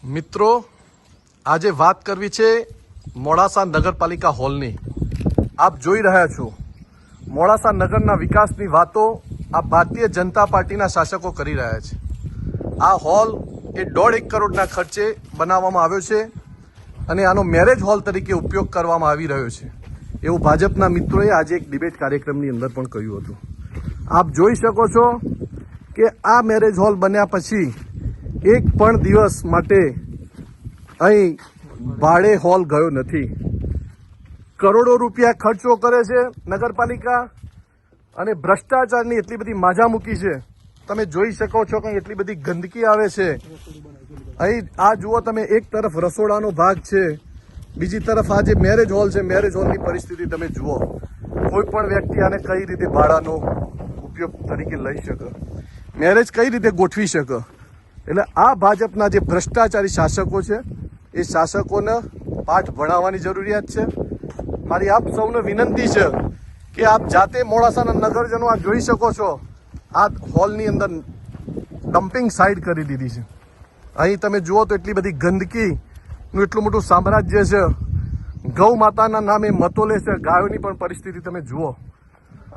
મિત્રો, આજે વાત કરવી છે મોડાસા નગરપાલિકા હોલની। આપ જોઈ રહ્યા છો મોડાસા નગરના વિકાસની વાતો આ ભારતીય જનતા પાર્ટીના શાસકો કરી રહ્યા છે। આ હોલ એ 1.5 કરોડના ખર્ચે બનાવવામાં આવ્યો છે અને આનો મેરેજ હોલ તરીકે ઉપયોગ કરવામાં આવી રહ્યો છે એવું ભાજપના મિત્રોએ આજે એક ડિબેટ કાર્યક્રમની અંદર પણ કહ્યું હતું। આપ જોઈ શકો છો કે આ મેરેજ હોલ બન્યા પછી એક પણ દિવસ માટે અહીં ભાડે હોલ ગયો નથી। કરોડો રૂપિયા ખર્ચો કરે છે નગરપાલિકા અને ભ્રષ્ટાચારની એટલી બધી માજા મૂકી છે। તમે જોઈ શકો છો કે એટલી બધી ગંદકી આવે છે। અહીં આ જુઓ તમે, એક તરફ રસોડાનો ભાગ છે, બીજી તરફ આ જે મેરેજ હોલ છે, મેરેજ હોલની પરિસ્થિતિ તમે જુઓ। કોઈ પણ વ્યક્તિ આને કઈ રીતે ભાડાનો ઉપયોગ તરીકે લઈ શકે, મેરેજ કઈ રીતે ગોઠવી શકે। એટલે આ ભાજપના જે ભ્રષ્ટાચારી શાસકો છે એ શાસકોને પાઠ ભણાવવાની જરૂરિયાત છે। મારી આપ સૌને વિનંતી છે કે આપ જાતે મોડાસાના નગરજનો આ જોઈ શકો છો, આ હોલની અંદર ડમ્પિંગ સાઇટ કરી દીધી છે। અહીં તમે જુઓ તો એટલી બધી ગંદકીનું એટલું મોટું સામ્રાજ્ય છે। ગૌ માતાના નામે મતો લે છે, ગાયોની પણ પરિસ્થિતિ તમે જુઓ।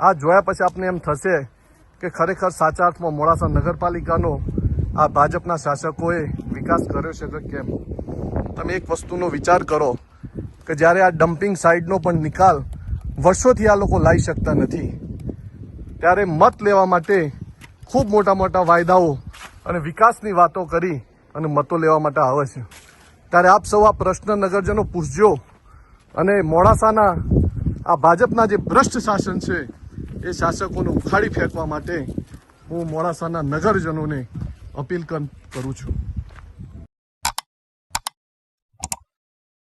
આ જોયા પછી આપને એમ થશે કે ખરેખર સાચા અર્થમાં મોડાસા નગરપાલિકાનો આ ભાજપના શાસકોએ વિકાસ કર્યો છે કે કેમ। તમે એક વસ્તુનો વિચાર કરો કે જ્યારે આ ડમ્પિંગ સાઇટનો પણ નિકાલ વર્ષોથી આ લોકો લાવી શકતા નથી, ત્યારે મત લેવા માટે ખૂબ મોટા મોટા વાયદાઓ અને વિકાસની વાતો કરી અને મતો લેવા માટે આવે છે। ત્યારે આપ સૌ આ પ્રશ્ન નગરજનો પૂછજો અને મોડાસાના આ ભાજપના જે ભ્રષ્ટ શાસન છે એ શાસકોને ઉખાડી ફેંકવા માટે હું મોડાસાના નગરજનોને અપીલ કરું છું।